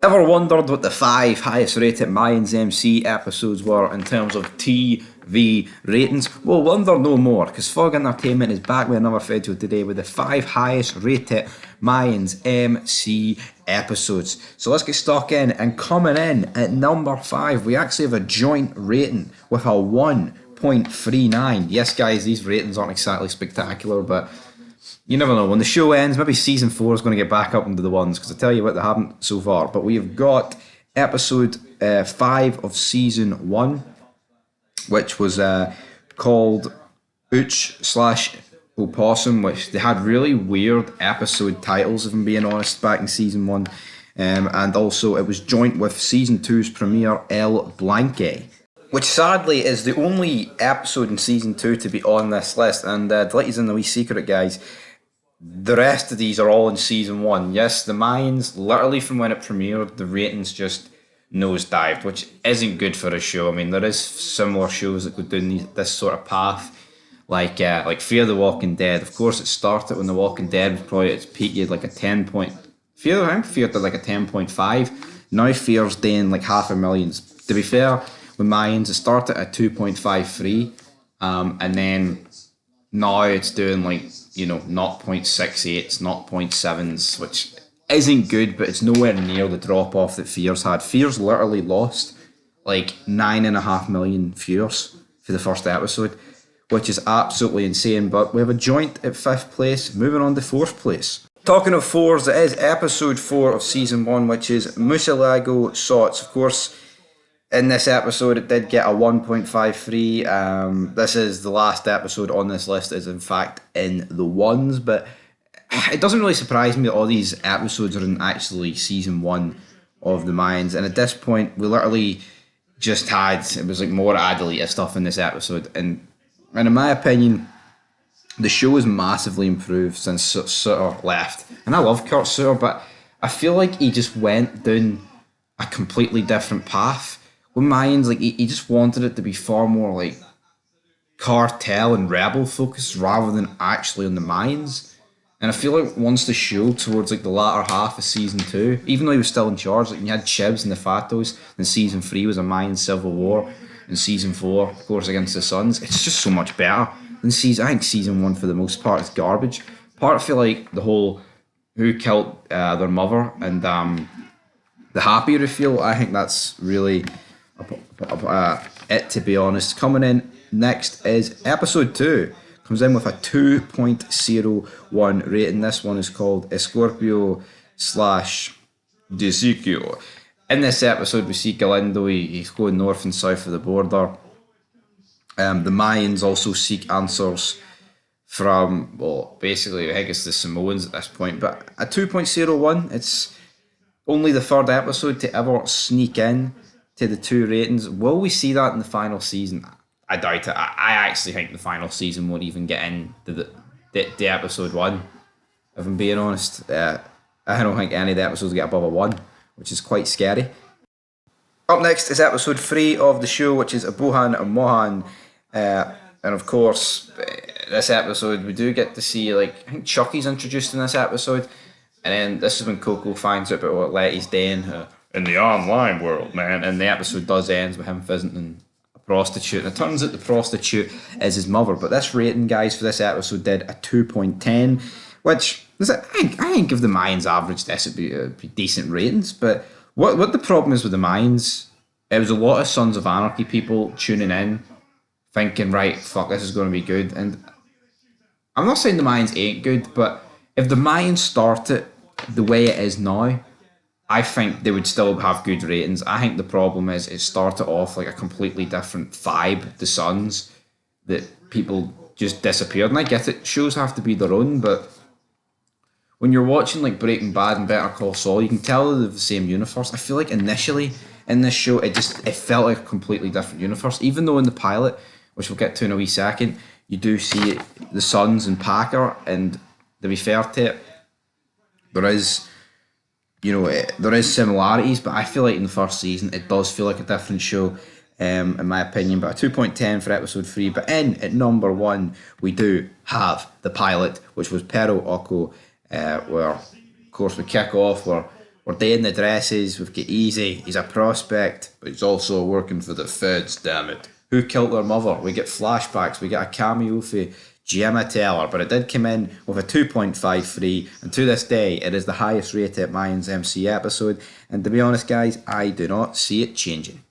Ever wondered what the five highest rated Mayans MC episodes were in terms of TV ratings? Well, wonder no more, because Fog Entertainment is back with another video today with the five highest rated Mayans MC episodes. So let's get stuck in, and coming in at number five, we actually have a joint rating with a 1.39. Yes, guys, these ratings aren't exactly spectacular, but you never know. When the show ends, maybe season four is going to get back up into the ones, because I tell you what, they haven't so far. But we have got episode five of season one, which was called Ooch slash Opossum, which they had really weird episode titles, if I'm being honest, back in season one. And also, it was joint with season two's premiere, El Blanque, which sadly is the only episode in season two to be on this list. And to let you in the wee secret, guys, the rest of these are all in season one. Yes, the Mayans, literally from when it premiered, the ratings just nosedived, which isn't good for a show. I mean, there is similar shows that go down this sort of path, like Fear the Walking Dead. Of course, it started when The Walking Dead was probably at its peak. You had like a 10 point. I think Fear did like a 10.5. Now Fear's doing like 500,000. To be fair, with Mayans, it started at 2.53, and then now it's doing like, 0.68s, 0.7s, which isn't good, but it's nowhere near the drop off that Fears had. Fears literally lost like 9.5 million viewers for the first episode, which is absolutely insane. But we have a joint at fifth place, moving on to fourth place. Talking of fours, it is episode four of season one, which is Musilago Sots. Of course, in this episode, it did get a 1.53. This is the last episode on this list, is in fact in the ones, but it doesn't really surprise me that all these episodes are in actually season one of the Mayans. And at this point, we literally just had, it was like more Adelita stuff in this episode. And in my opinion, the show has massively improved since Sutter left. And I love Kurt Sutter, but I feel like he just went down a completely different path. With Mayans, like he just wanted it to be far more like cartel and rebel focused rather than actually on the Mayans. And I feel like once the show towards like the latter half of season two, even though he was still in charge, like you had Chibs and the Fatos, and season three was a Mayan civil war, and season four, of course, against the Suns. It's just so much better than season. I think season one for the most part is garbage. I feel like the whole who killed their mother and the happy reveal, I think that's really it, to be honest. Coming in next is episode 2. Comes in with a 2.01 rating. This one is called Escorpio slash Desicio. In this episode, we see Galindo. He's going north and south of the border. The Mayans also seek answers from, well, basically, I think it's the Samoans at this point. But a 2.01, it's only the third episode to ever sneak in to the two ratings. Will we see that in the final season? I doubt it. I actually think the final season won't even get into the episode one, if I'm being honest. I don't think any of the episodes get above a 1, which is quite scary. Up next is episode 3 of the show, which is Abohan and Mohan. And of course, this episode, we do get to see, like, I think Chucky's introduced in this episode. And then this is when Coco finds out about what Letty's doing in the online world, man. And the episode does end with him visiting a prostitute. And it turns out the prostitute is his mother. But this rating, guys, for this episode did a 2.10, which is, I think if the Mayans averaged this, it'd be decent ratings. But what the problem is with the Mayans, it was a lot of Sons of Anarchy people tuning in, thinking, right, fuck, this is going to be good. And I'm not saying the Mayans ain't good, but if the Mayans started the way it is now, I think they would still have good ratings. I think the problem is it started off like a completely different vibe, the Suns, that people just disappeared. And I get it, shows have to be their own, but when you're watching like Breaking Bad and Better Call Saul, you can tell they're the same universe. I feel like initially in this show, it felt like a completely different universe. Even though in the pilot, which we'll get to in a wee second, you do see the Suns and Packer, and to be fair to it, there is similarities, but I feel like in the first season it does feel like a different show, in my opinion. But a 2.10 for episode 3. But in at number 1, we do have the pilot, which was Pero Oko, where of course we kick off. We're We're day in the dresses, we've got Easy, he's a prospect, but he's also working for the feds, damn it. Who killed their mother? We get flashbacks, we get a cameo for Gemma Teller, but it did come in with a 2.53, and to this day, it is the highest rated Mayans MC episode, and to be honest guys, I do not see it changing.